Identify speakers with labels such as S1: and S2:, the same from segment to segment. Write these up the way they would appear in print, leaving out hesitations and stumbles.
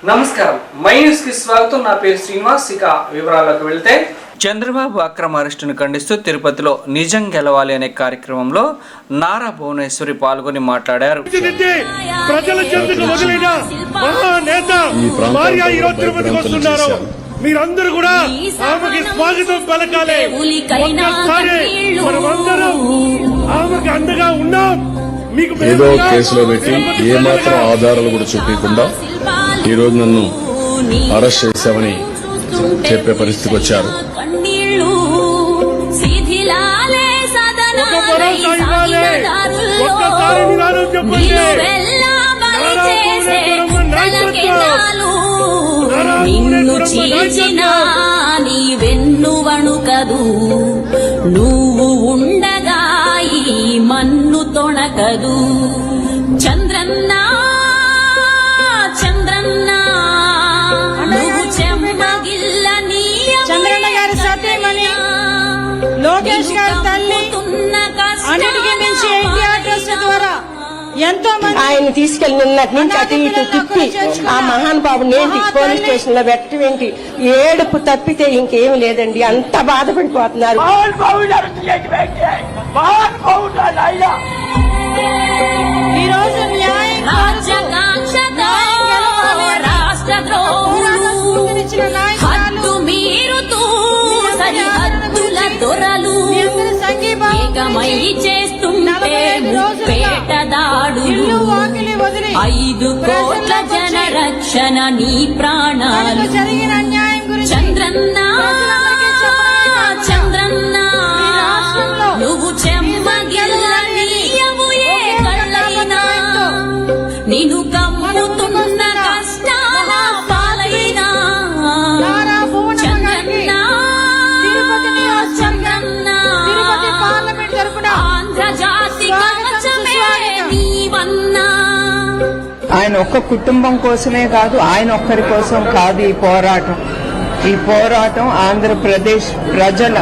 S1: నమస్కారం, my news కి స్వాగతం. నా పేరు శ్రీనివాస్. ఇక వివరాల్లోకి వెళ్తే, చంద్రబాబు అక్రమ అరెస్టును ఖండిస్తూ తిరుపతిలో నిజం గెలవాలి అనే కార్యక్రమంలో నారా భువనేశ్వరి పాల్గొని మాట్లాడారు.
S2: మీరందరూ కూడా ఆమెకి స్వాగతం పలకాలి. ఆమెకి అండగా ఉన్నాం.
S3: ఏదో కేసులో పెట్టి ఏమాత్రం ఆధారాలు కూడా చూపించకుండా ఈ రోజు నన్ను అరెస్ట్ చేశామని చెప్పే పరిస్థితికి వచ్చారు.
S4: నిన్ను చీల్చినా నీ వెన్నువణుకదు, నువ్వు ఉండగా ఈ మన్ను తొణకదు. చంద్రన్నా చంద్రన్నా నువ్వు చెమ్మగిల్ల నీ
S5: చంద్రన్న గారి సత్యమని లోకేష్ గారి తల్లి అన్నిటికీ మించి ఎన్టీఆర్ ట్రస్ట్ ద్వారా ఎంతో మంది
S6: ఆయన తీసుకెళ్లి నిన్నటి నుంచి అటు ఇటు తిప్పి ఆ మహానుభావుని ఏంటి పోలీస్ స్టేషన్ లో పెట్టవేంటి, ఏడుపు తప్పితే ఇంకేం లేదండి. అంత బాధపడిపోతున్నారు.
S5: ఈ రోజు
S4: చేస్తుంటే పేటదాడులు 5 కోట్ల జన రక్షణ నీ ప్రాణాలు.
S5: జరిగిన అన్యాయం గురించి
S4: చంద్రన్నా చంద్రన్నా నువ్వు చెమ్మగిల్ల నీయవు ఏ కళ్ళైనా, నిన్ను కమ్ముతున్న కష్టాల పాలైనా. చంద్రన్నా చంద్రన్నా ఆంధ్రజాతి కవచమే నీవన్నా.
S6: ఆయన ఒక్క కుటుంబం కోసమే కాదు, ఆయన ఒక్కరి కోసం కాదు ఈ పోరాటం. ఈ పోరాటం ఆంధ్రప్రదేశ్ ప్రజల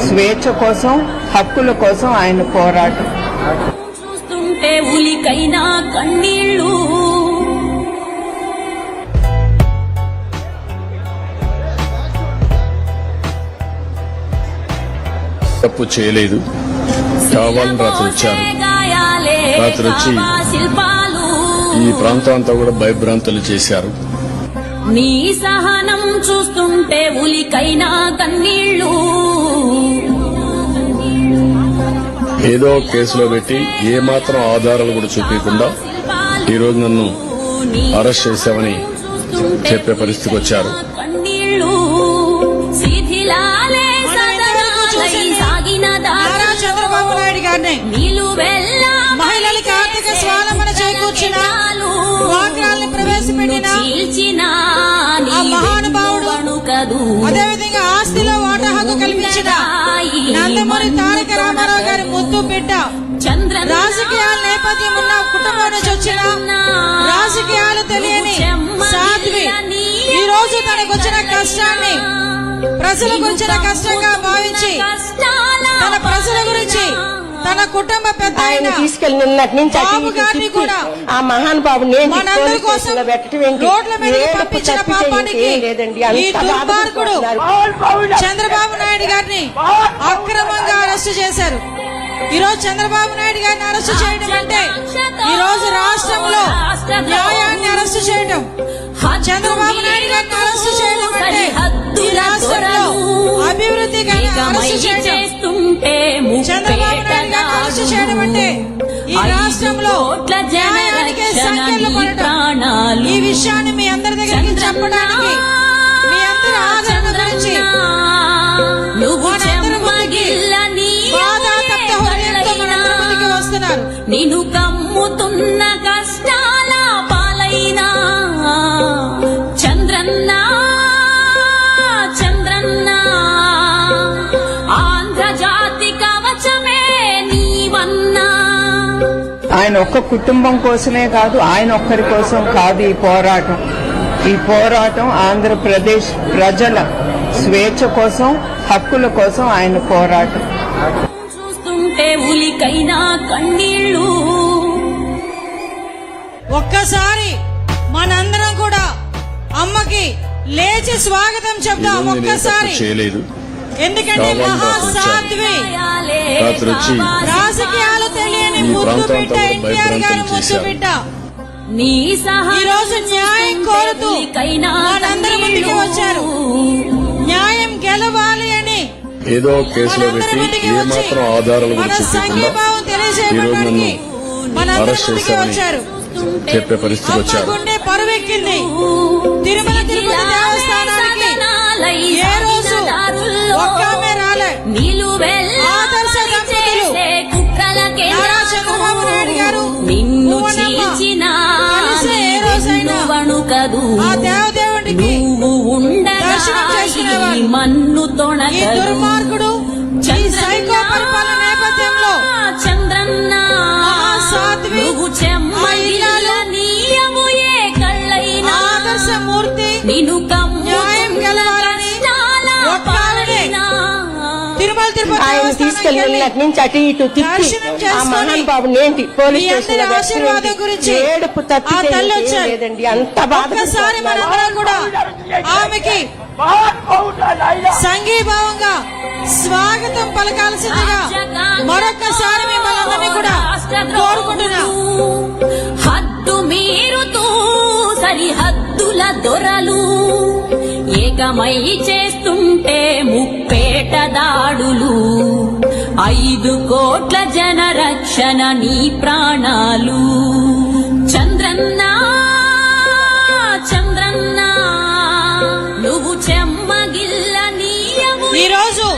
S6: స్వేచ్ఛ కోసం, హక్కుల కోసం ఆయన పోరాటం.
S4: చూస్తుంటే ఉలికైనా కన్నీళ్ళు.
S3: తప్పు చేయలేదు, కావాలని రాత్రి వచ్చారు. రాత్రి వచ్చి ఈ ప్రాంతం అంతా కూడా భయభ్రాంతులు చేశారు.
S4: నీ సహనం చూస్తుంటే ఉలికైనా కన్నీళ్ళు.
S3: ఏదో కేసులో పెట్టి ఏమాత్రం ఆధారాలు కూడా చూపించకుండా ఈ రోజు నన్ను అరెస్ట్ చేశామని చెప్పే పరిస్థితికి వచ్చారు.
S5: చంద్రబాబు నాయుడు గారిని మహిళలకి ఆర్థిక స్వావలంబన చేకూర్చిన, వాగ్దానాలను ప్రవేశపెట్టిన ఆ మహానుభావుడు, అదేవిధంగా ఆస్తిలో వాటా హక్కు కల్పించిన నందమూరి తారక రామారావు గారి ముద్దు బిడ్డ, రాజకీయాల నేపథ్యం ఉన్న కుటుంబం నుంచి వచ్చిన రాజకీయాలు తెలియని సాధ్వి ఈ రోజు తనకు వచ్చిన కష్టాన్ని ప్రజలకు వచ్చిన కష్టంగా భావించి తన ప్రజల గురించి తన కుటుంబ పెద్ద
S6: ఆయన తీసుకెళ్లి నిన్నటి నుంచి అటు ఇటు తిప్పి ఆ మహానుభావుని పోలీస్ స్టేషన్ లో పెట్టవేంటి,
S5: రోడ్ల మీద
S6: ఏడుపు
S5: పంపించిన
S6: తప్పితే
S5: పాపానికి
S6: ఇంకేం లేదండి.
S5: ఈ
S6: అంత
S5: దుర్మార్గుడు
S6: బాధపడిపోతున్నారు.
S5: చంద్రబాబు నాయుడు గారిని అక్రమంగా అరెస్టు చేశారు. ఈ రోజు చంద్రబాబు నాయుడు గారిని అరెస్టు చేయడం అంటే ఈ రోజు రాష్ట్రంలో న్యాయాన్ని అరెస్టు చేయడం, చంద్రబాబు నాయుడు గారిని అరెస్టు చేయడం అంటే ఈ రాష్ట్రంలో అభివృద్ధి అరెస్టు చేయడం, చంద్రబాబు నాయుడు గారిని అరెస్టు చేయడం అంటే ఈ రాష్ట్రంలో న్యాయానికి సంఖ్యలు పడటం. ఈ విషయాన్ని మీ అందరి దగ్గరికి చెప్పడానికి, మీ అందరి ఆదరణ గురించి వస్తున్నారు.
S4: నిన్ను కమ్ముతున్న కష్టాల పాలైనా. చంద్రన్నా చంద్రన్నా ఆంధ్రజాతి కవచమే నీవన్నా.
S6: ఆయన ఒక్క కుటుంబం కోసమే కాదు, ఆయన ఒక్కరి కోసం కాదు ఈ పోరాటం. ఈ పోరాటం ఆంధ్రప్రదేశ్ ప్రజల స్వేచ్ఛ కోసం, హక్కుల కోసం ఆయన పోరాటం.
S4: చూస్తుంటే ఉలికైనా కన్నీళ్ళు.
S5: ఒక్కసారి మనందరం కూడా అమ్మకి లేచి స్వాగతం చెప్దాం
S3: ఈరోజు నేను ఏ తప్పు
S5: ఒక్కసారి.
S3: చేయలేదు.
S5: ఎందుకంటే
S3: కావాలని
S5: మహాసాధ్వి
S3: రాత్రి వచ్చి
S5: రాజకీయాలు తెలియని
S3: ఈ
S5: ముద్దు
S3: ప్రాంతం
S5: బిడ్డ
S3: అంతా
S5: ఎన్టీఆర్ గారు
S3: భయభ్రాంతులు
S5: ముద్దు
S3: చేశారు.
S5: బిడ్డ
S4: నీ
S5: ఈ రోజు న్యాయం కోరుతూ మనందరి ముందుకు వచ్చారు. న్యాయం గెలవాలి అని
S3: ఏదో కేసులో పెట్టి ఏ మాత్రం ఆధారాలు
S5: మన
S3: కూడా చూపించకుండా
S5: సంఘీభావం
S3: ఈరోజు
S5: తెలియజేయడానికి
S3: నన్ను
S5: మనందరి
S3: అరెస్ట్
S5: ముందుకు
S3: చేశామని
S5: వచ్చారు.
S3: చెప్పే పరిస్థితికి
S5: అమ్మ
S3: వచ్చారు.
S5: గుండె పరువెక్కింది. తిరుమల తిరుపతి దేవస్థానానికి ఏ రోజు ఒక్క ఆమె రాలే. ఆదర్శ దంపతులు నారా చంద్రబాబు నాయుడు గారు
S4: నిన్ను
S5: భువనమ్మ
S4: చీల్చిన
S5: కలిసి ఏ రోజైనా
S4: వణుకదు
S5: ఆ దేవదేవుడికి
S4: నువ్వు
S5: దర్శనం చేసుకునేవాళ్ళు.
S4: మన్ను
S5: ఈ
S4: తొణగదు
S5: దుర్మార్గుడు ఈ సైకో పరిపాలన నేపథ్యంలో
S4: చంద్రన్న
S5: మహాసాధ్వి
S4: నువ్వు చెమ్మగిల్ల నీయము ఏ కళ్ళైనా
S5: ఆదర్శమూర్తి
S4: నిన్ను
S5: న్యాయం గెలవాలని ఒక్క ఆవిడే తిరుమల తిరుపతి
S7: ఆయన
S5: దేవస్థానానికి
S7: తీసుకెళ్లి
S5: వెళ్ళి
S7: అటు నుంచి అటు ఇటు తిప్పి
S5: దర్శనం
S7: ఆ
S5: చేసుకొని
S7: మహానుభావుని ఏంటి పోలీస్
S5: మీ
S7: స్టేషన్
S5: అందరి ఆశీర్వాదం గురించి
S7: ఏడుపు
S5: ఆ
S7: తప్పితే
S5: తల్లి
S7: ఇంకేం
S5: వచ్చారు.
S7: లేదండి. అంత
S5: ఒక్కసారి మనందరం కూడా ఆమెకి సంఘీభావంగా స్వాగతం పలకాల్సిందిగా మరొక్కసారి మిమ్మల్ని కూడా కోరుకుంటున్నాం.
S4: హద్దు మీరుతూ సరిహద్దుల దొరలు ఏకమై చేస్తుంటే ముప్పేట దాడులు 5 కోట్ల జన రక్షణ నీ ప్రాణాలు చంద్రన్న చంద్రన్న నువ్వు చెమ్మగిల్ల నీయము
S5: ఈ రోజు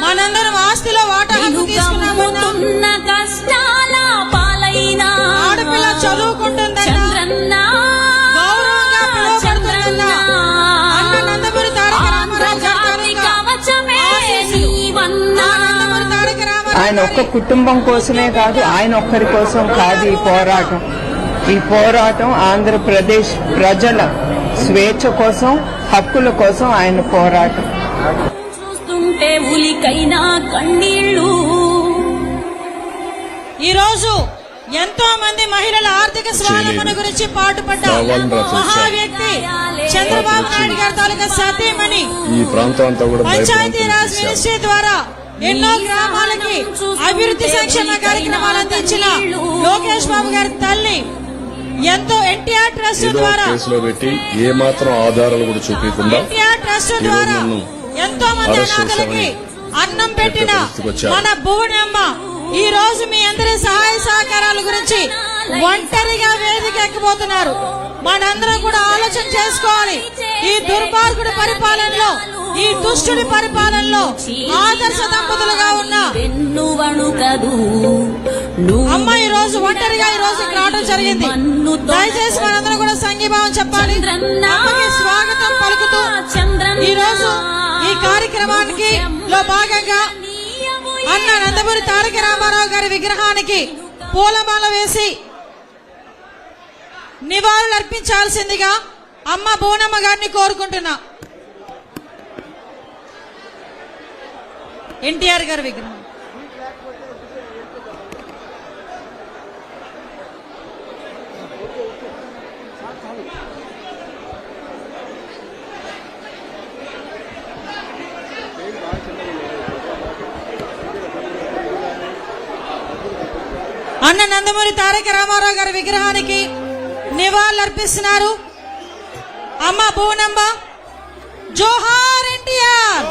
S5: మనందరం ఆస్తిలో వాటా హక్కు తీసుకున్నామన్నా,
S4: కమ్ముతున్న కష్టాల పాలైనా
S5: ఆడపిల్ల చదువుకుంటుందన్నా,
S4: చంద్రన్న
S5: గౌరవంగా పిలువబడుతుందన్నా, అన్న నందమూరి తారక రామారావు గారి
S4: కవచమే నీవన్నా
S5: నందమూరి తారక రామారావు
S6: ఆయన ఒక్క కుటుంబం కోసమే కాదు, ఆయన ఒక్కరి కోసం కాదు ఈ పోరాటం. ఈ పోరాటం ఆంధ్రప్రదేశ్ ప్రజల స్వేచ్ఛ కోసం, హక్కుల కోసం ఆయన పోరాటం.
S4: చూస్తుంటే ఉలికైనా కన్నీళ్ళు
S5: ఈ రోజు ఎంతో మంది మహిళల ఆర్థిక స్వావలంబన గురించి పాటుపడ్డారు.
S3: కావాలని రాత్రి
S5: మహా
S3: వచ్చారు.
S5: వ్యక్తి చంద్రబాబు నాయుడు గారి తాలూకా సతీమణి
S3: ఈ ప్రాంతం అంతా కూడా
S5: పంచాయతీ
S3: భయభ్రాంతులు
S5: రాజ్
S3: చేశారు.
S5: మినిస్ట్రీ ద్వారా ఎన్నో గ్రామాలకి అభివృద్ధి సంక్షేమ కార్యక్రమాలు అందించిన లోకేష్ బాబు గారి తల్లి ఎంతో ఎన్టీఆర్ ట్రస్ట్
S3: ఏదో
S5: ద్వారా
S3: కేసులో పెట్టి ఏ మాత్రం ఆధారాలు కూడా చూపించకుండా
S5: ఎన్టీఆర్ ట్రస్ట్
S3: ఈరోజు
S5: ద్వారా
S3: నన్ను
S5: ఎంతో మంది
S3: అరెస్ట్
S5: అనాథలకి
S3: చేశామని
S5: అన్నం పెట్టిన
S3: చెప్పే పరిస్థితికి వచ్చారు.
S5: మన భువనమ్మ ఈ రోజు మీ అందరి సహాయ సహకారాల గురించి ఒంటరిగా వేదిక ఎక్కబోతున్నారు. మనందరం కూడా ఆలోచన చేసుకోవాలి. ఈ దుర్మార్గుడి పరిపాలనలో, ఈ దుష్టుడి పరిపాలనలో ఆదర్శ దంపతులుగా ఉన్న
S4: వెన్ను వణుకదు
S5: అమ్మ ఈ రోజు ఒంటరిగా ఈ రోజు ఇక్కడ రావడం జరిగింది. దయచేసి మనందరం కూడా సంఘీభావం చెప్పాలి. అమ్మకి స్వాగతం పలుకుతూ ఈ రోజు ఈ కార్యక్రమానికి లో భాగంగా అన్న నందమూరి తారక రామారావు గారి విగ్రహానికి పూలమాల వేసి నివాళులు అర్పించాల్సిందిగా అమ్మ భువనమ్మ గారిని కోరుకుంటున్నా. ఎన్టీఆర్ గారి విగ్రహం అన్న నందమూరి తారక రామారావు గారి విగ్రహానికి నివాళులు అర్పిస్తున్నారు. అమ్మ భువనమ్మ. జోహార్ ఎన్టీఆర్,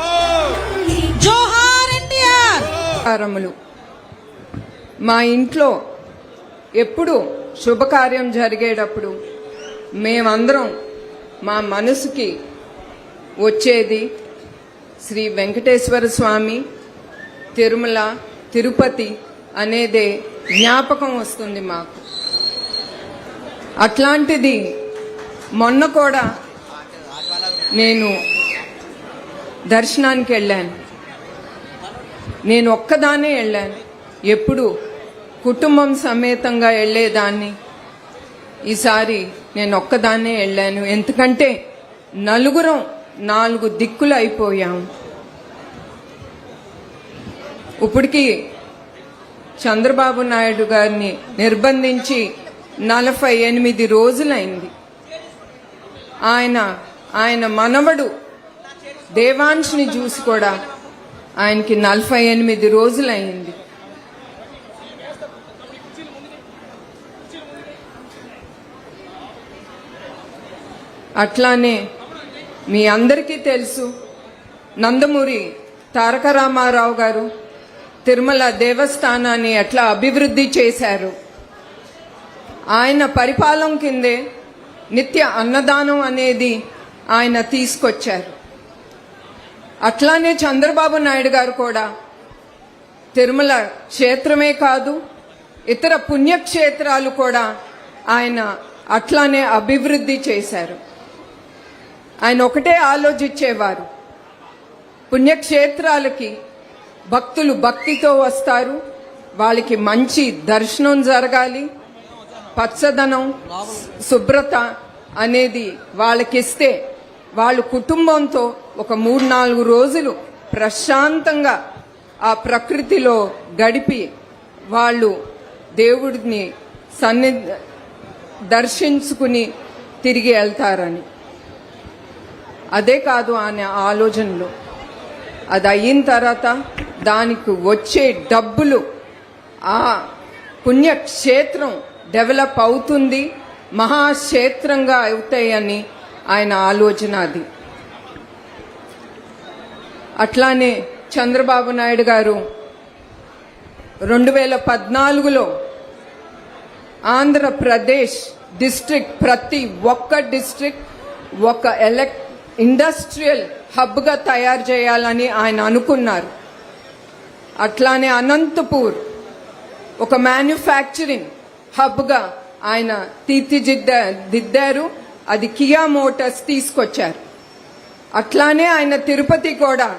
S5: జోహార్ ఎన్టీఆర్.
S6: నమస్కారములు. మా ఇంట్లో ఎప్పుడు శుభకార్యం జరిగేటప్పుడు మేమందరం మా మనసుకి వచ్చేది శ్రీ వెంకటేశ్వర స్వామి, తిరుమల, తిరుపతి అనేదే జ్ఞాపకం వస్తుంది మాకు. అట్లాంటిది మొన్న కూడా నేను దర్శనానికి వెళ్ళాను. నేను ఒక్కదానే వెళ్ళాను. ఎప్పుడు కుటుంబం సమేతంగా వెళ్ళేదాన్ని. ఈసారి నేను ఒక్కదాన్నే వెళ్ళాను. ఎందుకంటే నలుగురం 4 దిక్కులు అయిపోయాం. ఇప్పటికి చంద్రబాబు నాయుడు గారిని నిర్బంధించి 48 రోజులైంది. ఆయన మనవడు దేవాంశ్ని చూసి కూడా ఆయనకి 48 రోజులైంది. అట్లానే మీ అందరికీ తెలుసు, నందమూరి తారక రామారావు గారు తిరుమల దేవస్థానాన్ని ఎట్లా అభివృద్ధి చేశారు. ఆయన పరిపాలన కిందే నిత్య అన్నదానం అనేది ఆయన తీసుకొచ్చారు. అట్లానే చంద్రబాబు నాయుడు గారు కూడా తిరుమల క్షేత్రమే కాదు, ఇతర పుణ్యక్షేత్రాలు కూడా ఆయన అట్లానే అభివృద్ధి చేశారు. ఆయన ఒకటే ఆలోచించేవారు, పుణ్యక్షేత్రాలకి భక్తులు భక్తితో వస్తారు, వాళ్ళకి మంచి దర్శనం జరగాలి, పచ్చదనం శుభ్రత అనేది వాళ్ళకిస్తే వాళ్ళు కుటుంబంతో ఒక 3-4 రోజులు ప్రశాంతంగా ఆ ప్రకృతిలో గడిపి వాళ్ళు దేవుడిని దర్శించుకుని తిరిగి వెళ్తారని. అదే కాదు ఆయన ఆలోచనలో. అది అయిన తర్వాత దానికి వచ్చే డబ్బులు ఆ పుణ్యక్షేత్రం డెవలప్ అవుతుంది, మహాక్షేత్రంగా అవుతాయని ఆయన ఆలోచన అది. అట్లానే చంద్రబాబు నాయుడు గారు 2014లో ఆంధ్రప్రదేశ్ డిస్ట్రిక్ట్, ప్రతి ఒక్క డిస్ట్రిక్ట్ ఒక ఇండస్ట్రియల్ హబ్గా తయారు చేయాలని ఆయన అనుకున్నారు. అట్లానే అనంతపూర్ ఒక మ్యానుఫ్యాక్చరింగ్ హబ్గా ఆయన తీర్చిదిద్దారు. అది కియా మోటార్స్ తీసుకొచ్చారు. అట్లానే ఆయన తిరుపతి కూడా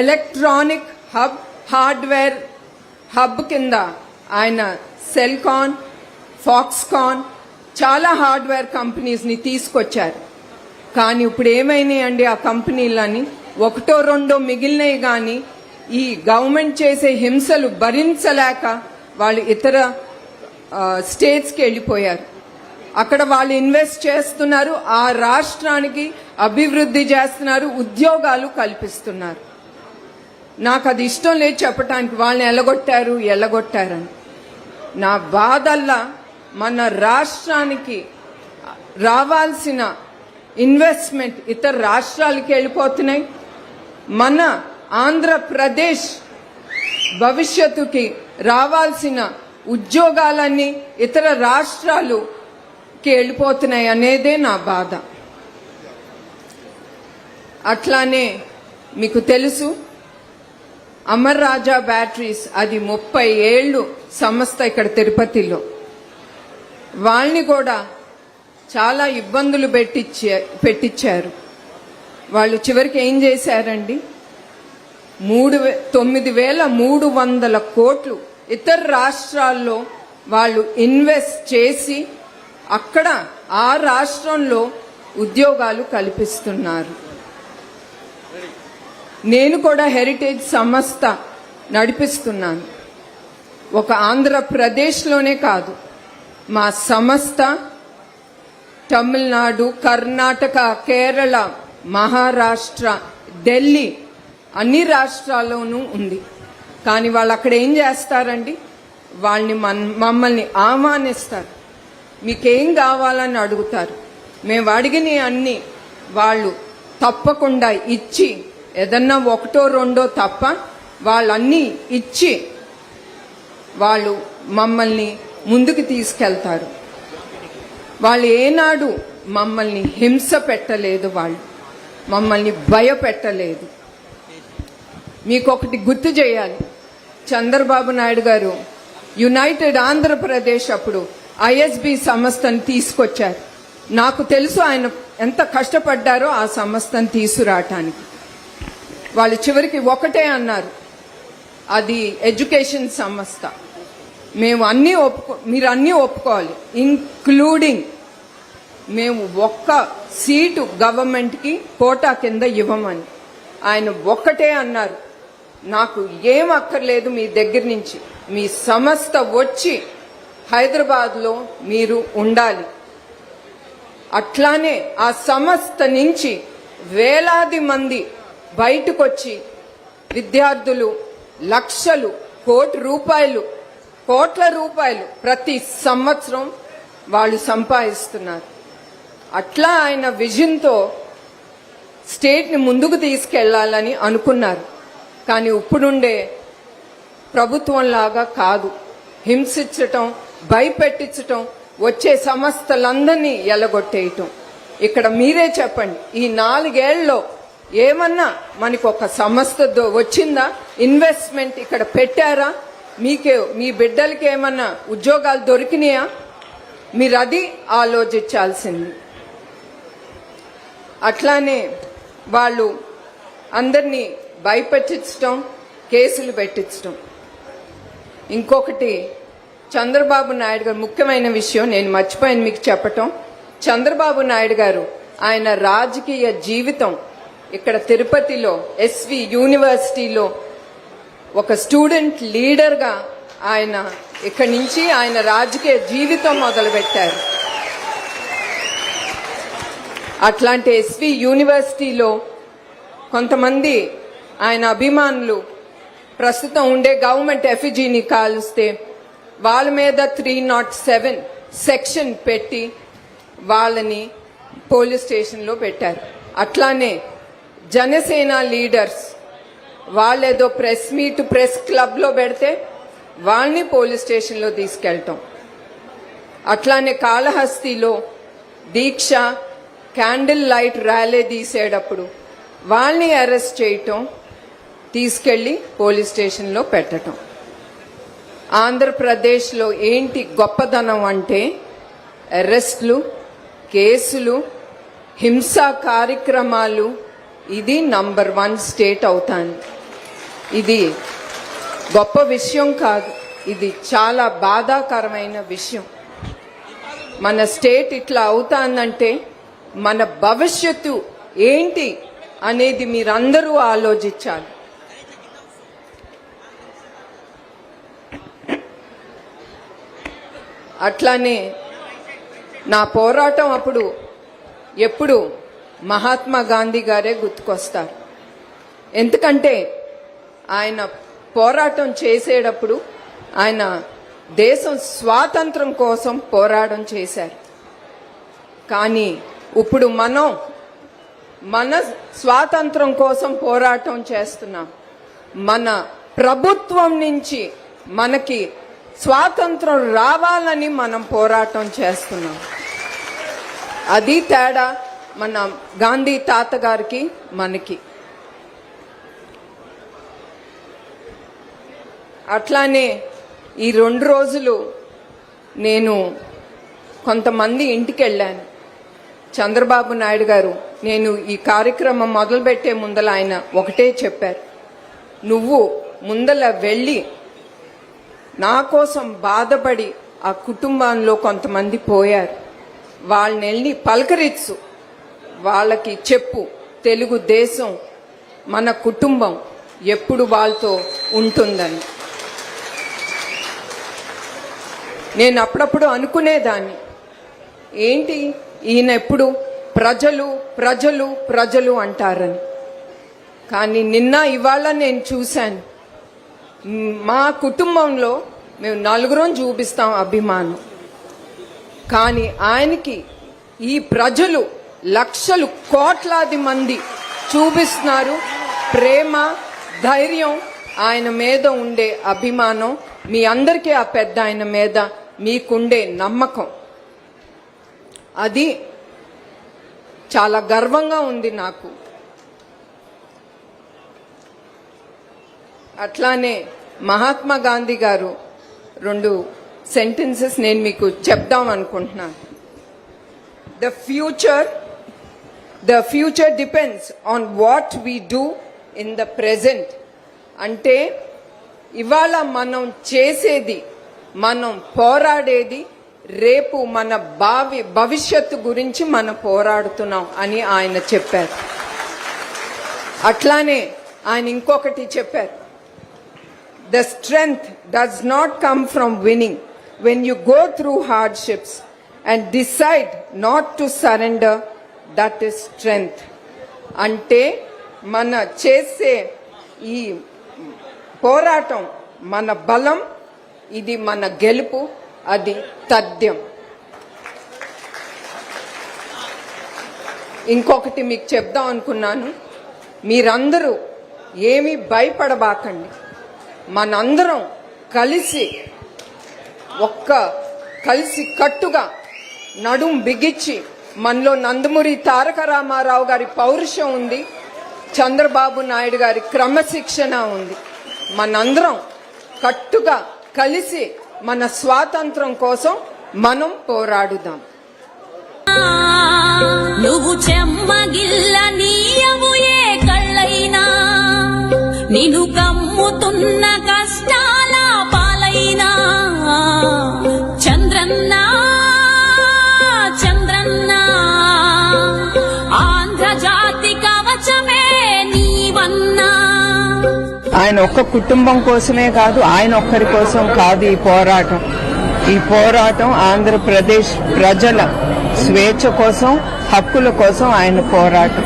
S6: ఎలక్ట్రానిక్ హబ్, హార్డ్వేర్ హబ్ కింద ఆయన సెల్కాన్, ఫాక్స్కాన్ చాలా హార్డ్వేర్ కంపెనీస్ని తీసుకొచ్చారు. కానీ ఇప్పుడు ఏమైనాయండి ఆ కంపెనీలని? 1-2 మిగిలినవి. కానీ ఈ గవర్నమెంట్ చేసే హింసలు భరించలేక వాళ్ళు ఇతర స్టేట్స్కి వెళ్ళిపోయారు. అక్కడ వాళ్ళు ఇన్వెస్ట్ చేస్తున్నారు, ఆ రాష్ట్రానికి అభివృద్ధి చేస్తున్నారు, ఉద్యోగాలు కల్పిస్తున్నారు. నాకు అది ఇష్టం లేదు చెప్పటానికి, వాళ్ళని ఎల్లగొట్టారని. నా బాధల్లా మన రాష్ట్రానికి రావాల్సిన ఇన్వెస్ట్మెంట్ ఇతర రాష్ట్రాలకి వెళ్ళిపోతున్నాయి. మన ఆంధ్రప్రదేశ్ భవిష్యత్తుకి రావాల్సిన ఉద్యోగాలన్నీ ఇతర రాష్ట్రాలుకి వెళ్ళిపోతున్నాయి అనేదే నా బాధ. అట్లానే మీకు తెలుసు, అమర్ రాజా బ్యాటరీస్ అది 30 ఏళ్ళు సంస్థ ఇక్కడ తిరుపతిలో. వాళ్ళని కూడా చాలా ఇబ్బందులు పెట్టించారు. వాళ్ళు చివరికి ఏం చేశారండి, 9,300 కోట్లు ఇతర రాష్ట్రాల్లో వాళ్ళు ఇన్వెస్ట్ చేసి అక్కడ ఆ రాష్ట్రంలో ఉద్యోగాలు కల్పిస్తున్నారు. నేను కూడా హెరిటేజ్ సంస్థ నడిపిస్తున్నాను. ఒక ఆంధ్రప్రదేశ్లోనే కాదు, మా సంస్థ తమిళనాడు, కర్ణాటక, కేరళ, మహారాష్ట్ర, ఢిల్లీ అన్ని రాష్ట్రాల్లోనూ ఉంది. కానీ వాళ్ళు అక్కడ ఏం చేస్తారండి, వాళ్ళని మమ్మల్ని ఆహ్వానిస్తారు, మీకేం కావాలని అడుగుతారు. మేము అడిగిన అన్ని వాళ్ళు తప్పకుండా ఇచ్చి, ఏదన్నా 1-2 తప్ప వాళ్ళన్నీ ఇచ్చి వాళ్ళు మమ్మల్ని ముందుకు తీసుకెళ్తారు. వాళ్ళు ఏనాడు మమ్మల్ని హింస పెట్టలేదు, వాళ్ళు మమ్మల్ని భయపెట్టలేదు. మీకు ఒకటి గుర్తు చేయాలి, చంద్రబాబు నాయుడు గారు యునైటెడ్ ఆంధ్రప్రదేశ్ అప్పుడు ఐఎస్బి సంస్థను తీసుకొచ్చారు. నాకు తెలుసు ఆయన ఎంత కష్టపడ్డారో ఆ సంస్థను తీసుకురావటానికి. వాళ్ళు చివరికి ఒకటే అన్నారు, అది ఎడ్యుకేషన్ సంస్థ, మేము అన్నీ మీరు అన్నీ ఒప్పుకోవాలి, ఇంక్లూడింగ్ మేము ఒక్క సీటు గవర్నమెంట్కి కోటా కింద ఇవ్వమని. ఆయన ఒక్కటే అన్నారు, నాకు ఏం అక్కర్లేదు మీ దగ్గర నుంచి, మీ సంస్థ వచ్చి హైదరాబాద్లో మీరు ఉండాలి. అట్లానే ఆ సంస్థ నుంచి వేలాది మంది బయటకొచ్చి విద్యార్థులు లక్షలు కోట్ల రూపాయలు ప్రతి సంవత్సరం వాళ్ళు సంపాదిస్తున్నారు. అట్లా ఆయన విజన్తో స్టేట్ని ముందుకు తీసుకెళ్లాలని అనుకున్నారు. కానీ ఇప్పుడుండే ప్రభుత్వం లాగా కాదు. హింసించటం, భయపెట్టించటం, వచ్చే సంస్థలందరినీ ఎల్లగొట్టేయటం. ఇక్కడ మీరే చెప్పండి, ఈ 4 ఏళ్లలో ఏమన్నా మనకు ఒక సంస్థ వచ్చిందా? ఇన్వెస్ట్మెంట్ ఇక్కడ పెట్టారా? మీ బిడ్డలకి ఏమన్నా ఉద్యోగాలు దొరికినాయా? మీరు అది ఆలోచించాల్సింది. అట్లానే వాళ్ళు అందరినీ భయపెట్టించడం, కేసులు పెట్టించడం. ఇంకొకటి, చంద్రబాబు నాయుడు గారు ముఖ్యమైన విషయం నేను మర్చిపోయాను మీకు చెప్పటం. చంద్రబాబు నాయుడు గారు ఆయన రాజకీయ జీవితం ఇక్కడ తిరుపతిలో ఎస్వి యూనివర్సిటీలో ఒక స్టూడెంట్ లీడర్గా ఆయన ఇక్కడి నుంచి ఆయన రాజకీయ జీవితం మొదలుపెట్టారు. అట్లాంటి ఎస్వి యూనివర్సిటీలో కొంతమంది ఆయన అభిమానులు ప్రస్తుతం ఉండే గవర్నమెంట్ ఎఫిజీని కాలుస్తే వాళ్ళ మీద 307 సెక్షన్ పెట్టి వాళ్ళని పోలీస్ స్టేషన్లో పెట్టారు. అట్లానే జనసేన లీడర్స్ వాళ్ళేదో ప్రెస్ క్లబ్లో పెడితే వాళ్ళని పోలీస్ స్టేషన్లో తీసుకెళ్ళటం. అట్లానే కాళహస్తిలో దీక్ష క్యాండిల్ లైట్ ర్యాలీ తీసేటప్పుడు వాళ్ళని అరెస్ట్ చేయటం, తీసుకెళ్లి పోలీస్ స్టేషన్లో పెట్టటం. ఆంధ్రప్రదేశ్లో ఏంటి గొప్పదనం అంటే అరెస్టులు, కేసులు, హింసా కార్యక్రమాలు. ఇది నంబర్ 1 స్టేట్ అవుతాను. ఇది గొప్ప విషయం కాదు, ఇది చాలా బాధాకరమైన విషయం. మన స్టేట్ ఇట్లా అవుతానంటే మన భవిష్యత్తు ఏంటి అనేది మీరందరూ ఆలోచించాలి. అట్లానే నా పోరాటం అప్పుడు ఎప్పుడు మహాత్మా గాంధీ గారే గుర్తుకొస్తారు. ఎందుకంటే ఆయన పోరాటం చేసేటప్పుడు ఆయన దేశం స్వాతంత్రం కోసం పోరాటం చేశారు. కానీ ఇప్పుడు మన స్వాతంత్రం కోసం పోరాటం చేస్తున్నాం. మన ప్రభుత్వం నుంచి మనకి స్వాతంత్రం రావాలని మనం పోరాటం చేస్తున్నాం. అది తేడా మన గాంధీ తాతగారికి మనకి. అట్లానే ఈ 2 రోజులు నేను కొంతమంది ఇంటికి వెళ్ళాను. చంద్రబాబు నాయుడు గారు నేను ఈ కార్యక్రమం మొదలుపెట్టే ముందల ఆయన ఒకటే చెప్పారు, నువ్వు ముందల వెళ్ళి నా కోసం బాధపడి ఆ కుటుంబంలో కొంతమంది పోయారు, వాళ్ళని వెళ్ళి పలకరించు, వాళ్ళకి చెప్పు తెలుగుదేశం మన కుటుంబం ఎప్పుడు వాళ్ళతో ఉంటుందని. నేను అప్పుడప్పుడు అనుకునేదాన్ని, ఏంటి ఈయన ఎప్పుడు ప్రజలు ప్రజలు ప్రజలు అంటారని. కానీ నిన్న ఇవాళ నేను చూశాను, మా కుటుంబంలో మేము 4 చూపిస్తాం అభిమానం, కానీ ఆయనకి ఈ ప్రజలు లక్షలు కోట్లాది మంది చూపిస్తున్నారు ప్రేమ, ధైర్యం, ఆయన మీద ఉండే అభిమానం. మీ అందరికీ ఆ పెద్ద ఆయన మీద మీకుండే నమ్మకం, అది చాలా గర్వంగా ఉంది నాకు. అట్లానే మహాత్మా గాంధీ గారు 2 సెంటెన్సెస్ నేను మీకు చెప్దాం అనుకుంటున్నాను. The future depends on what we do in the present. అంటే ఇవాళ మనం చేసేది, మనం పోరాడేది రేపు మన భవిష్యత్తు గురించి మనం పోరాడుతున్నాం అని ఆయన చెప్పారు. అట్లానే ఆయన ఇంకొకటి చెప్పారు, the strength does not come from winning when you go through hardships and decide not to surrender, that is strength. అంటే మన చేసే ఈ పోరాటం మన బలం, ఇది మన గెలుపు, అది తథ్యం. ఇంకొకటి మీకు చెప్దాం అనుకున్నాను, మీరందరూ ఏమీ భయపడబాకండి. మనందరం కలిసి కలిసి కట్టుగా నడుం బిగించి, మనలో నందమూరి తారక రామారావు గారి పౌరుషం ఉంది, చంద్రబాబు నాయుడు గారి క్రమశిక్షణ ఉంది. మనందరం కట్టుగా కలిసి మన స్వాతంత్రం కోసం మనం పోరాడుదాం.
S4: నువ్వు చెమ్మగిల్ల నీయవు ఏ కళ్ళైనా, నిన్ను కమ్ముతున్న కష్టాల పాలైనా, చంద్రన్న చంద్రన్న ఆంధ్రజాతి కవచమే నీవన్నా.
S6: ఆయన ఒక్క కుటుంబం కోసమే కాదు, ఆయన ఒక్కరి కోసం కాదు ఈ పోరాటం. ఈ పోరాటం ఆంధ్రప్రదేశ్ ప్రజల స్వేచ్ఛ కోసం, హక్కుల కోసం ఆయన పోరాటం.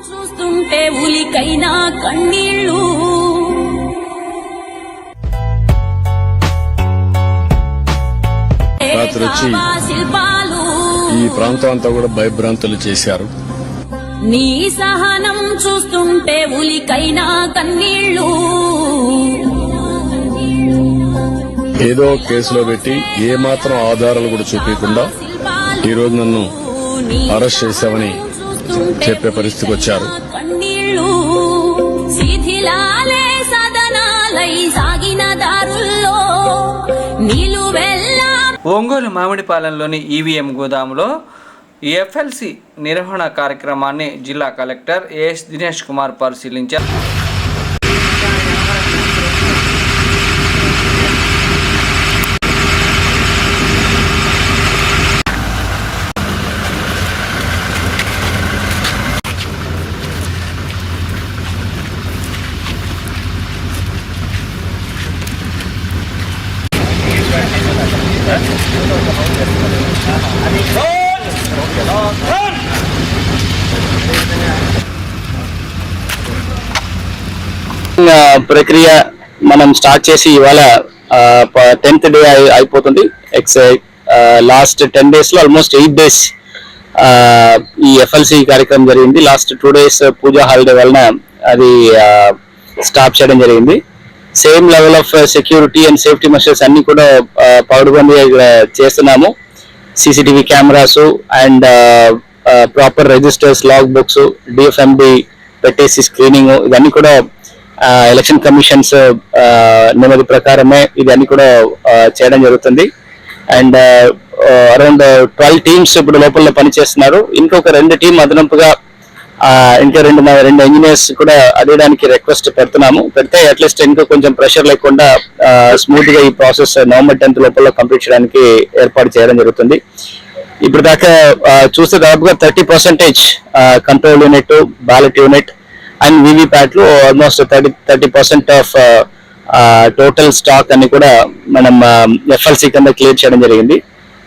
S4: చూస్తుంటే ఉలికైనా కన్నీళ్ళు.
S3: రాత్రి వచ్చి
S4: శిల్పాలు
S3: ఈ ప్రాంతం అంతా కూడా భయభ్రాంతులు చేశారు.
S4: నీ సహనం చూస్తుంటే ఉలికైనా కన్నీళ్ళు.
S3: ఏదో కేసులో పెట్టి ఏ మాత్రం ఆధారాలు కూడా చూపించకుండా ఈ రోజు నన్ను అరెస్ట్ చేశామని చెప్పే పరిస్థితికి వచ్చారు.
S4: కన్నీళ్ళు శిథిలాలే సదనాలై సాగిన దారుల్లో నిలువెల్లా.
S1: ఒంగోలు మామిడిపాలెంలోని ఈవీఎం గోదాములో ఎఫ్ఎల్సి నిర్వహణ కార్యక్రమాన్ని జిల్లా కలెక్టర్ ఏఎస్ దినేష్ కుమార్ పరిశీలించారు.
S8: ప్రక్రియ మనం స్టార్ట్ చేసి ఇవాళ 10th డే అయిపోతుంది. లాస్ట్ 10 days లో ఆల్మోస్ట్ 8 days ఈ ఎఫ్ఎల్సి కార్యక్రమం జరిగింది. లాస్ట్ 2 days పూజా హాలిడే వలన అది స్టాప్ చేయడం జరిగింది. Same level of security and safety measures అన్ని కూడా పౌడబందీ చేస్తున్నాము. CCTV cameras and proper registers, log books, DFMD పెట్టేసి స్క్రీనింగ్, ఇవన్నీ కూడా ఎలక్షన్ కమిషన్స్ నియమది ప్రకారమే ఇదన్నీ కూడా చేయడం జరుగుతుంది. అండ్ అరౌండ్ 12 teams ఇప్పుడు లోపల పనిచేస్తున్నారు. ఇంకొక 2 team అదనపుగా ఇంకా 2 engineers కూడా అడగడానికి రిక్వెస్ట్ పెడితే అట్లీస్ట్ ఇంకా కొంచెం ప్రెషర్ లేకుండా స్మూత్ గా ఈ ప్రాసెస్ November 10th లోపల కంప్లీట్ చేయడానికి ఏర్పాటు చేయడం జరుగుతుంది. ఇప్పుడు దాకా చూస్తే దాదాపుగా 30% control unit, ballot unit and VVPAT లో ఆల్మోస్ట్ 30% ఆఫ్ టోటల్ స్టాక్ అన్ని కూడా మనం ఎఫ్ఎల్సి కింద క్లియర్ చేయడం జరిగింది.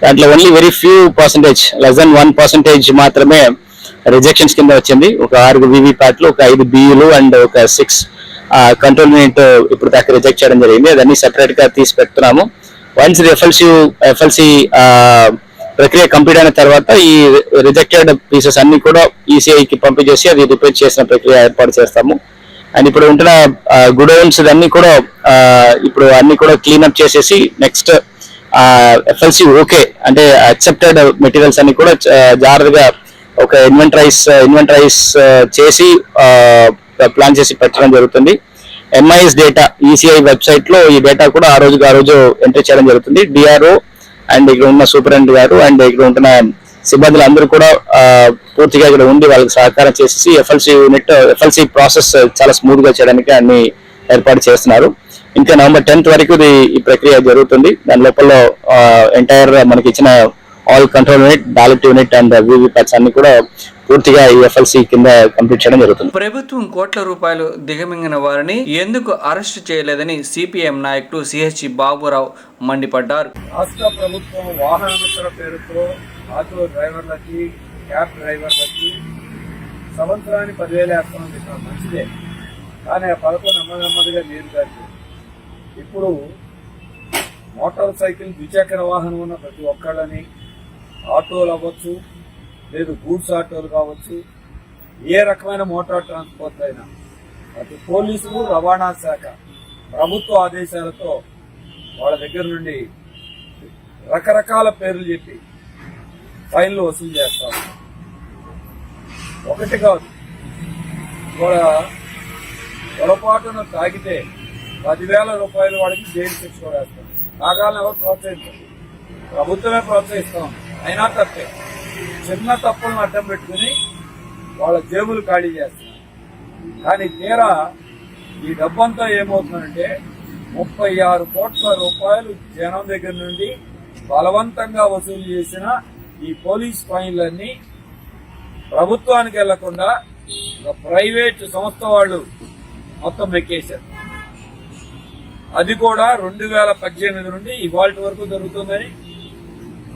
S8: దాంట్లో only very few percentage, less than 1% మాత్రమే రిజెక్షన్స్ కింద వచ్చింది. ఒక 6 వీవీప్యాట్లు, ఒక 5 బియ్యులు అండ్ ఒక 6 కంట్రోల్ యూనిట్ ఇప్పుడు దాకా రిజెక్ట్ చేయడం జరిగింది. అదన్నీ సెపరేట్ గా తీసి పెడుతున్నాము. వన్స్ ఎఫ్ఎల్సి ప్రక్రియ కంప్లీట్ అయిన తర్వాత ఈ రిజెక్టెడ్ పీసెస్ అన్ని కూడా ఈసీఐకి పంపించేసి అది రిపేర్ చేసిన ప్రక్రియ ఏర్పాటు చేస్తాము. అండ్ ఇప్పుడు ఉంటున్న గుడౌన్స్ అన్ని కూడా ఇప్పుడు అన్ని కూడా క్లీన్అప్ చేసేసి నెక్స్ట్ ఎఫ్ఎల్సి ఓకే అంటే అక్సెప్టెడ్ మెటీరియల్స్ అన్ని కూడా జాగ్రత్తగా ఒక ఇన్వెంటరైజ్ చేసి ప్లాన్ చేసి పెట్టడం జరుగుతుంది. ఎంఐఎస్ డేటా ఈసీఐ వెబ్సైట్ లో ఈ డేటా కూడా ఆ రోజు ఎంట్రీ చేయడం జరుగుతుంది. డిఆర్ఓ అండ్ ఇక్కడ ఉన్న సూపరింటెండెంట్ గారు అండ్ ఇక్కడ ఉంటున్న సిబ్బందులు అందరూ కూడా పూర్తిగా ఇక్కడ ఉండి వాళ్ళకి సహకారం చేసి ఎఫ్ఎల్సి ప్రాసెస్ చాలా స్మూత్ గా చేయడానికి అన్ని ఏర్పాటు చేస్తున్నారు. ఇంకా November 10th వరకు ఈ ప్రక్రియ జరుగుతుంది. దాని లోపల ఎంటైర్ మనకి ఇచ్చిన all control unit, ballot unit and VVPATs అన్ని కూడా పూర్తిగా ఈ FLC కింద కంప్లీట్ చేయడం జరుగుతుంది.
S1: ప్రభుత్వం కోట్ల రూపాయలు దిగమింగిన వారిని ఎందుకు అరెస్టు చేయలేదని CPM నాయకుడు CH బాబురావు మండిపడ్డారు.
S9: రాష్ట్ర ప్రభుత్వం వాహన మిత్ర పేరుతో ఆటో డ్రైవర్లకి, క్యాబ్ డ్రైవర్లకి సంవత్సరానికి 10,000 వేస్తామని చెప్పారు. మంచిదే, కానీ ఆ పథకం నెమ్మదిగా నీరు కాదు. ఇప్పుడు మోటార్ సైకిల్, ద్విచక్ర వాహనం ఉన్న ప్రతి ఒక్కళ్ళని ఆటోలు అవ్వచ్చు, లేదు గూడ్స్ ఆటోలు కావచ్చు, ఏ రకమైన మోటార్ ట్రాన్స్పోర్ట్ అయినా అటు పోలీసులు, రవాణా శాఖ ప్రభుత్వ ఆదేశాలతో వాళ్ళ దగ్గర నుండి రకరకాల పేర్లు చెప్పి ఫైన్లు వసూలు చేస్తాం. ఒకటి కాదు, పొరపాటున తాగితే 10,000 రూపాయలు వాడికి జైలు శిక్ష కూడా వేస్తాం. తాగాలని ఎవరు ప్రోత్సహించారు? ప్రభుత్వమే ప్రోత్సహిస్తాం. అయినా తప్పే. చిన్న తప్పులను అడ్డం పెట్టుకుని వాళ్ళ జేబులు ఖాళీ చేస్తున్నారు. కానీ తీరా ఈ డబ్బంతా ఏమవుతుందంటే 36 కోట్ల రూపాయలు జనం దగ్గర నుండి బలవంతంగా వసూలు చేసిన ఈ పోలీస్ ఫైన్లన్నీ ప్రభుత్వానికి వెళ్లకుండా ప్రైవేట్ సంస్థ వాళ్ళు మొత్తం ఎక్కేశారు. అది కూడా 2018 నుండి ఇవాళ వరకు జరుగుతుందని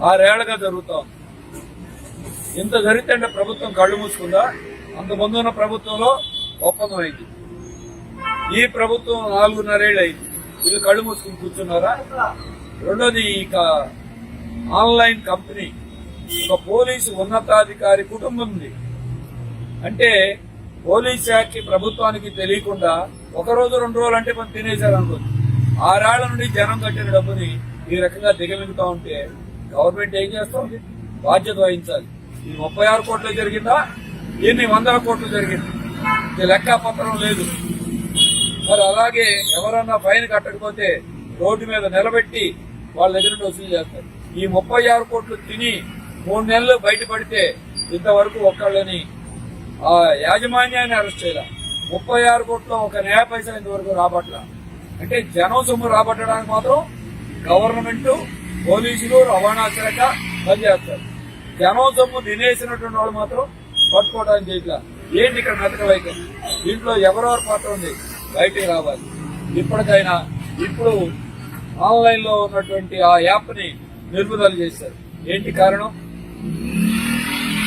S9: 6 ఏళ్లుగా జరుగుతోంది. ఇంత జరిగితే అంటే ప్రభుత్వం కళ్ళు మూసుకుందా? అంతకుముందు ఉన్న ప్రభుత్వంలో ఒప్పందం అయింది. ఈ ప్రభుత్వం 4.5 ఏళ్ళు అయింది. వీళ్ళు కళ్ళు మూసుకుని కూర్చున్నారా? రెండోది, ఇక ఆన్లైన్ కంపెనీ, ఒక పోలీసు ఉన్నతాధికారి కుటుంబం ఉంది. అంటే పోలీస్ శాఖకి, ప్రభుత్వానికి తెలియకుండా 1 రోజు 2 రోజులు అంటే మనం తినేశారు అనుకోండి. 6 ఏళ్ల నుండి జనం కట్టిన డబ్బుని ఈ రకంగా దిగమింగుతా ఉంటే గవర్నమెంట్ ఏం చేస్తాం? బాధ్యత వహించాలి. ఈ 36 కోట్లు జరిగిందా? ఎన్ని 100 కోట్లు జరిగింది? ఇది లెక్కాపత్రం లేదు. మరి అలాగే ఎవరన్నా ఫైన్ కట్టకపోతే రోడ్డు మీద నిలబెట్టి వాళ్ళ దగ్గర వసూలు చేస్తారు. ఈ 36 కోట్లు తిని 3 నెలలు బయటపడితే ఇంతవరకు ఒక్కళ్ళని ఆ యాజమాన్యాన్ని అరెస్ట్ చేయాల. 36 కోట్లు ఒక న్యాయ పైసలు ఇంతవరకు రాబట్ల. అంటే జనం సొమ్ము రాబట్టడానికి మాత్రం గవర్నమెంట్, పోలీసులు, రవాణా శాఖ పనిచేస్తారు. జనం సొమ్ము తినేసినటువంటి వాళ్ళు మాత్రం పట్టుకోవడానికి చేయట్లా. ఏంటి ఇక్కడ మెతక వైఖరి? దీంట్లో ఎవరెవరి పాత్ర ఉంది? బయటికి రావాలి. ఇప్పటికైనా ఇప్పుడు ఆన్లైన్ లో ఉన్నటువంటి ఆ యాప్ ని నిలుపుదల చేశారు. ఏంటి కారణం?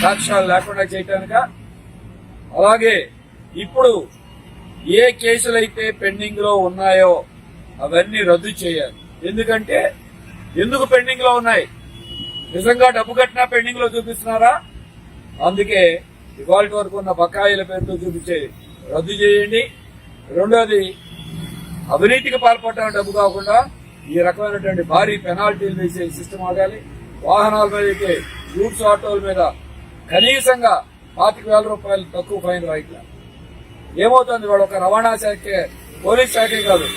S9: సాక్ష్యాలు లేకుండా చేయటానిక? అలాగే ఇప్పుడు ఏ కేసులైతే పెండింగ్ లో ఉన్నాయో అవన్నీ రద్దు చేయాలి. ఎందుకంటే ఎందుకు పెండింగ్ లో ఉన్నాయి? నిజంగా డబ్బు కట్టినా పెండింగ్ లో చూపిస్తున్నారా? అందుకే ఇవాళ వరకు ఉన్న బకాయిల పేరుతో చూపించే రద్దు చేయండి. రెండోది, అవినీతికి పాల్పడటానికి డబ్బు కాకుండా ఈ రకమైనటువంటి భారీ పెనాల్టీలు వేసే సిస్టమ్ ఆగాలి. వాహనాల మీద అయితే గూడ్స్ ఆటోల మీద కనీసంగా 25,000 రూపాయలు తక్కువ ఫైన్ రాయిట్లా. ఏమవుతుంది? వాడు ఒక రవాణా శాఖ, పోలీస్ శాఖే కాదు,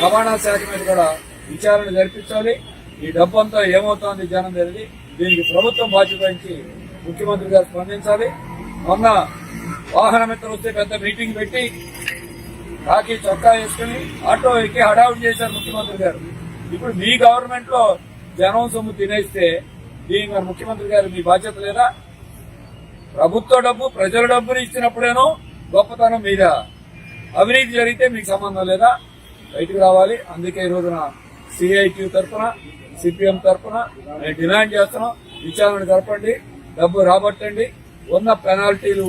S9: రవాణా శాఖ మీద కూడా విచారణ జరిపించాలి. ఈ డబ్బు అంతా ఏమవుతోంది జనం జరిగి, దీనికి ప్రభుత్వం బాధ్యత వహించి ముఖ్యమంత్రి గారు స్పందించాలి. మొన్న వాహన మిత్రులు వస్తే పెద్ద మీటింగ్ పెట్టి కాకి చొక్కా వేసుకుని ఆటో ఎక్కి హడావుడి చేశారు ముఖ్యమంత్రి గారు. ఇప్పుడు మీ గవర్నమెంట్ లో జనం సొమ్ము తినేస్తే దీనికి మరి ముఖ్యమంత్రి గారు మీ బాధ్యత లేదా? ప్రభుత్వ డబ్బు, ప్రజల డబ్బుని ఇచ్చినప్పుడేనో గొప్పతనం మీద, అవినీతి జరిగితే మీకు సంబంధం లేదా? బయటకు రావాలి. అందుకే ఈ రోజున CIQ తరఫున, CPM తరఫున మేము డిమాండ్ చేస్తున్నాం. విచారణ జరపండి, డబ్బు రాబట్టండి, ఉన్న పెనాల్టీలు,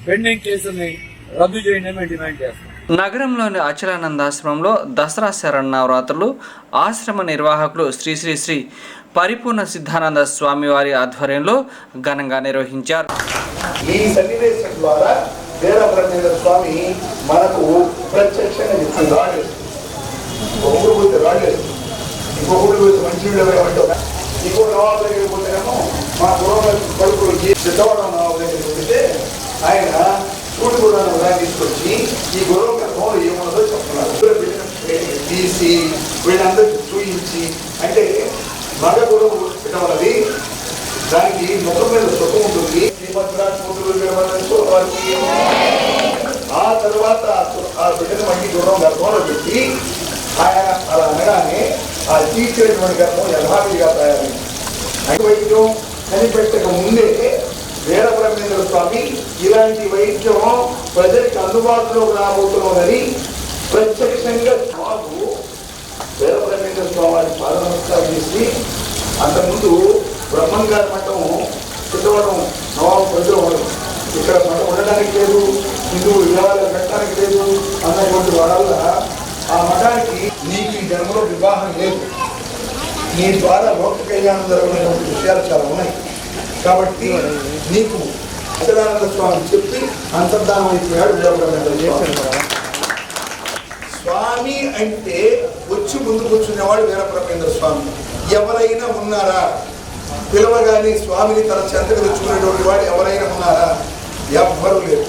S9: పెండింగ్ కేసుల్ని రద్దు చేయండి మేము డిమాండ్ చేస్తున్నాం.
S1: నగరంలోని అచలానందాశ్రమంలో దసరా శరన్నవరాత్రులు ఆశ్రమ నిర్వాహకులు శ్రీ శ్రీ శ్రీ పరిపూర్ణ సిద్ధానంద స్వామి వారి ఆధ్వర్యంలో ఘనంగా నిర్వహించారు.
S10: ఈ సన్నివేశం ద్వారా వీరబ్రహ్మేంద్ర స్వామి మనకు ప్రత్యక్షంగా చెప్తుంది. రాలేదు ఊరు పోతే రాలేదు, ఇంకో ఊరు పోతే మంచి ఇంకో నవాబు దగ్గరికి పోతేనేమో మా గురువు కొడుకులు సిద్ధవడం నవాబు దగ్గరికి పోతే ఆయన చూడుగుడాను తీసుకొచ్చి ఈ గురువు గర్భంలో ఏమున్నదో చెప్తున్నారు. తీసి వీళ్ళందరికీ చూయించి, అంటే మగ గురువు పెట్టవలది దానికి ముఖం మీద సుఖం ఉంటుంది. ఆ తర్వాత ఆ బిడ్డను మళ్ళీ గుర్రం గర్భంలో పెట్టి ఆయన అలా అనగానే ఆ తీర్చేటువంటి గర్భం యథావిధిగా తయారైంది. వైద్యం కనిపెట్టక ముందే వీరబ్రహ్మేంద్ర స్వామి ఇలాంటి వైద్యం ప్రజలకు అందుబాటులోకి రాబోతున్నదని ప్రత్యక్షంగా మాకు వీరబ్రహ్మేంద్ర స్వామి వారి పాదనమస్కారం చేసి అంతకుముందు బ్రహ్మంగారి మఠం చిత్తవడం నవాబు ప్రజలు ఇక్కడ మఠం ఉండడానికి లేదు, హిందువులు వివాహాలు పెట్టడానికి లేదు అన్నటువంటి వాళ్ళ ఆ మఠానికి నీకు ఈ జన్మలో వివాహం లేదు, నీ ద్వారా లోక కళ్యాణం జరగనటువంటి విషయాలు చాలా ఉన్నాయి కాబట్టి నీకు సచిదానంద స్వామి చెప్పి అంతర్ధానం అయిపోయాడు వీరబ్రహ్మేంద్ర స్వామి. స్వామి అంటే వచ్చి ముందు కూర్చునేవాడు వీరబ్రహ్మేంద్ర స్వామి. ఎవరైనా ఉన్నారా పిలవగానే స్వామిని తన చెంతకు తెచ్చుకునేటువంటి వాడు ఎవరైనా ఉన్నారా? ఎవ్వరూ లేరు.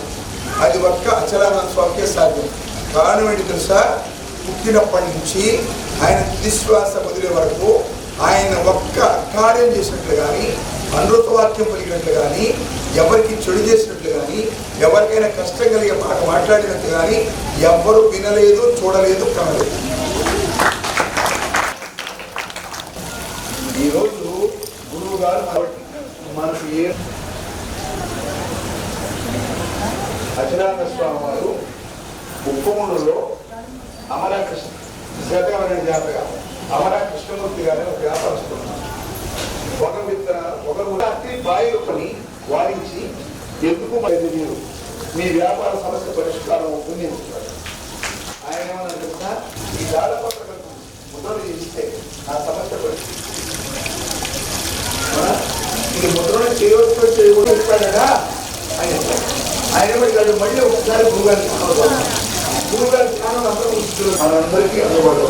S10: అది ఒక్క అచలానంద స్వామికే సాధ్యం. కారణం ఏంటి తెలుసా? పుట్టినప్పటి నుంచి ఆయన విశ్వాస వదిలే వరకు ఆయన ఒక్క కార్యం చేసినట్లు కానీ, అనృతవాక్యం పలికినట్లు కానీ, ఎవరికి చెడు చేసినట్లు కానీ, ఎవరికైనా కష్టం కలిగే మాట మాట్లాడినట్లు కానీ ఎవ్వరూ వినలేదు, చూడలేదు, కనలేదు. ఈరోజు గురువు గారు మనకు అచలానంద స్వామి వారు ఉప్పమూడులో అమరాకృష్ణ శాతకమైన జాతగా అమరా కృష్ణమూర్తి గారిని ఒక వ్యాపారస్తున్నారు. ఒక బాయిలు కొని వారించి ఎందుకు మీరు మీ వ్యాపార సమస్య పరిష్కారం అవుతుంది అంటున్నారు. ఆయన ఏమన్నా తెలుసా? ఈ జాలపత్ర ముద్రలు చేస్తే ఆ సమస్య పరిష్కారం ఇది ముద్రను చేయవచ్చు చేయకూడదు చెప్పాడగా ఆయన ఏమంటాడు? మళ్ళీ ఒకసారి గురుగారి జ్ఞానం అందరూ మనందరికీ అందుబాటులో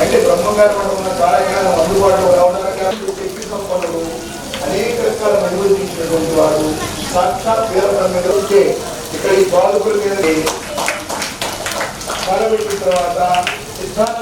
S10: అంటే బ్రహ్మంగారి మఠం ఉన్న కాలజ్ఞానం అందుబాటులో రావడానికి శక్తి సంపన్నుడు అనేక రకాల అనుభవించినటువంటి వాడు సాక్షాత్ వీరబ్రహ్మేంద్ర ఉంటే ఇక్కడ ఈ బాధకుల మీద కాలబెట్టిన తర్వాత సిద్ధాంత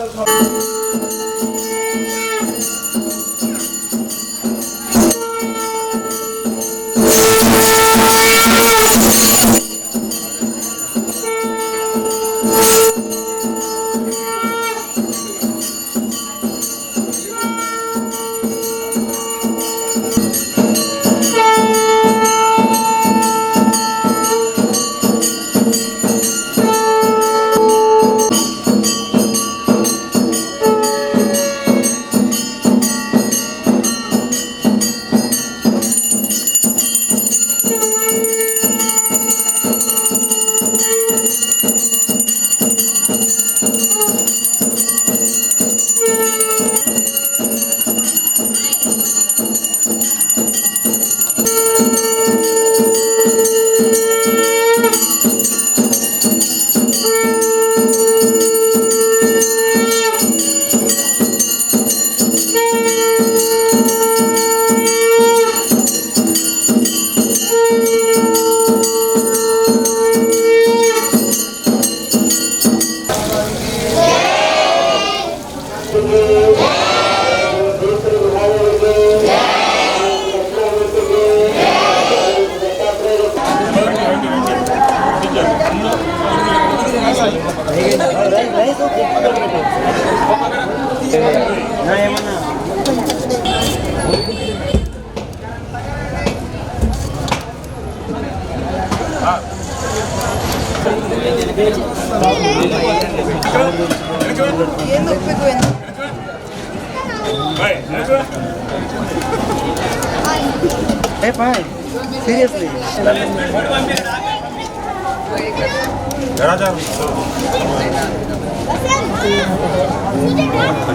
S11: Seriously.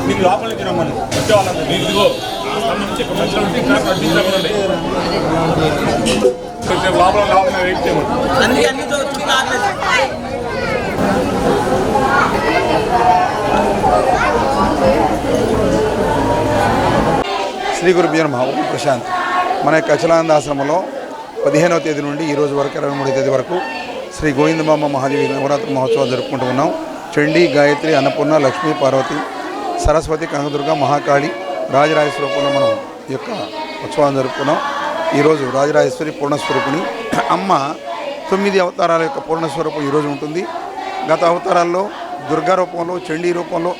S2: మీకు లోపల నుంచి రమ్మని వచ్చే వాళ్ళంతా మీకు నుంచి మధ్యలో ఉంటే ఇంకా కట్టించకండి కొంచెం లోపల వెయిట్ చేయమని
S12: శ్రీ గురుభ్యో నమః. ప్రశాంత్. మన యొక్క అచలానంద ఆశ్రమంలో 15వ తేదీ నుండి ఈ రోజు వరకు 23వ తేదీ వరకు శ్రీ గోవిందమాంబ మహాదేవి నవరాత్రి మహోత్సవాలు జరుపుకుంటూ ఉన్నాం. చండీ, గాయత్రి, అన్నపూర్ణ, లక్ష్మీ, పార్వతి, సరస్వతి, కనకదుర్గ, మహాకాళి, రాజరాజేశ్వరి రూపంలో మనం ఈ యొక్క ఉత్సవాన్ని జరుపుకున్నాం. ఈరోజు రాజరాజేశ్వరి పూర్ణస్వరూపిణి అమ్మ 9 అవతారాల యొక్క పూర్ణస్వరూపం ఈరోజు ఉంటుంది. గత అవతారాల్లో దుర్గా రూపంలో, చండీ రూపంలో,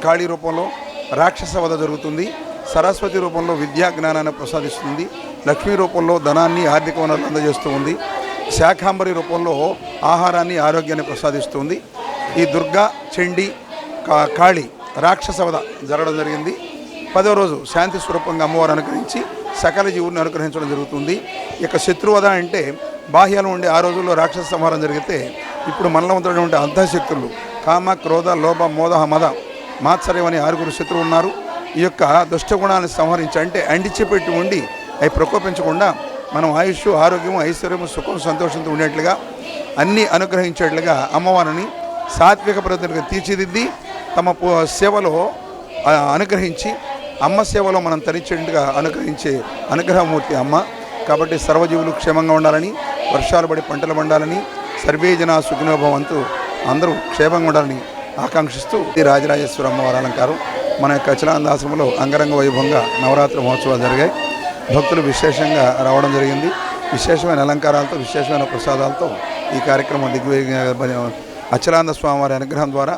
S12: కాళీ రూపంలో రాక్షస వధ జరుగుతుంది. సరస్వతి రూపంలో విద్యా జ్ఞానాన్ని ప్రసాదిస్తుంది. లక్ష్మీ రూపంలో ధనాన్ని ఆర్థిక వనరులు అందజేస్తూ ఉంది. శాఖాంబరి రూపంలో ఆహారాన్ని ఆరోగ్యాన్ని ప్రసాదిస్తుంది. ఈ దుర్గా చండీ కాళీ రాక్షస వధ జరగడం జరిగింది. 10వ రోజు శాంతి స్వరూపంగా అమ్మవారు అనుగ్రహించి సకల జీవులను అనుగ్రహించడం జరుగుతుంది. ఇక శత్రువధ అంటే బాహ్యాలు ఉండే ఆ రోజుల్లో రాక్షస సంహారం జరిగితే ఇప్పుడు మనలో ఉన్నటువంటి అంతఃశక్తులు కామ, క్రోధ, లోభ, మోద, మద, మాత్సర్యం అనే 6 శత్రువు ఉన్నారు. ఈ యొక్క దుష్టగుణాలను సంహరించి అంటే అండిచిపెట్టి ఉండి అవి ప్రకోపించకుండా మనం ఆయుష్, ఆరోగ్యము, ఐశ్వర్యము, సుఖం, సంతోషంతో ఉండేట్లుగా అన్నీ అనుగ్రహించేట్లుగా అమ్మవారిని సాత్విక ప్రతినిధిగా తీర్చిదిద్ది తమ సేవలో అనుగ్రహించి అమ్మ సేవలో మనం తరించేట్టుగా అనుగ్రహించే అనుగ్రహమూర్తి అమ్మ. కాబట్టి సర్వజీవులు క్షేమంగా ఉండాలని, వర్షాలు పడి పంటలు పండాలని, సర్వే జన సుఖినో భవంతు, అందరూ క్షేమంగా ఉండాలని ఆకాంక్షిస్తూ ఈ రాజరాజేశ్వర అమ్మవారి అలంకారం మన యొక్క అచలానందాశ్రమంలో అంగరంగ వైభవంగా నవరాత్రి మహోత్సవాలు జరిగాయి. భక్తులు విశేషంగా రావడం జరిగింది. విశేషమైన అలంకారాలతో, విశేషమైన ప్రసాదాలతో ఈ కార్యక్రమం దిగ్విజయంగా అచలానంద స్వామివారి అనుగ్రహం ద్వారా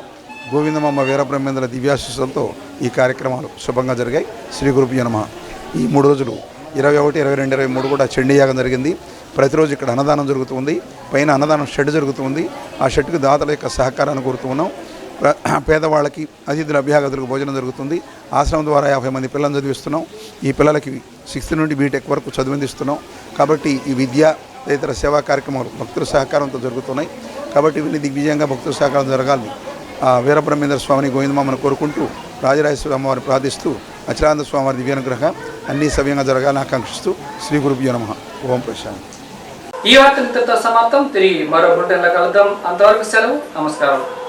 S12: గోవిందమ్మ వీరబ్రహ్మేంద్ర దివ్యాశీస్సులతో ఈ కార్యక్రమాలు శుభంగా జరిగాయి. శ్రీ గురుభ్యో నమః. ఈ 3 రోజులు 21, 22, 23 కూడా చండీయాగం జరిగింది. ప్రతిరోజు ఇక్కడ అన్నదానం జరుగుతుంది. పైన అన్నదానం షెడ్ జరుగుతుంది. ఆ షెడ్కి దాతల యొక్క సహకారాన్ని కోరుతూ ఉన్నాం. పేదవాళ్ళకి, అతిథుల అభ్యాగతులకు భోజనం జరుగుతుంది. ఆశ్రమం ద్వారా 50 మంది పిల్లలను చదివిస్తున్నాం. ఈ పిల్లలకి 6th నుండి బీటెక్ వరకు చదివిందిస్తున్నాం. కాబట్టి ఈ విద్య తదితర సేవా కార్యక్రమాలు భక్తుల సహకారంతో జరుగుతున్నాయి. కాబట్టి ఇవన్నీ దిగ్విజయంగా భక్తుల సహకారం జరగాలని వీరబ్రహ్మేంద్ర స్వామిని గోవిందమ్మను కోరుకుంటూ రాజరాజేశ్వరి అమ్మవారిని ప్రార్థిస్తూ అచలానంద స్వామివారి దివ్యానుగ్రహం అన్నీ సవ్యంగా జరగాలని ఆకాంక్షిస్తూ శ్రీ గురుభ్యో నమః. ఓం ప్రశాంత్.
S1: ఈ వార్త ఇంతటితో సమాప్తం. తిరిగి మరో బులెటిన్లో కలుద్దాం. అంతవరకు సెలవు. నమస్కారం.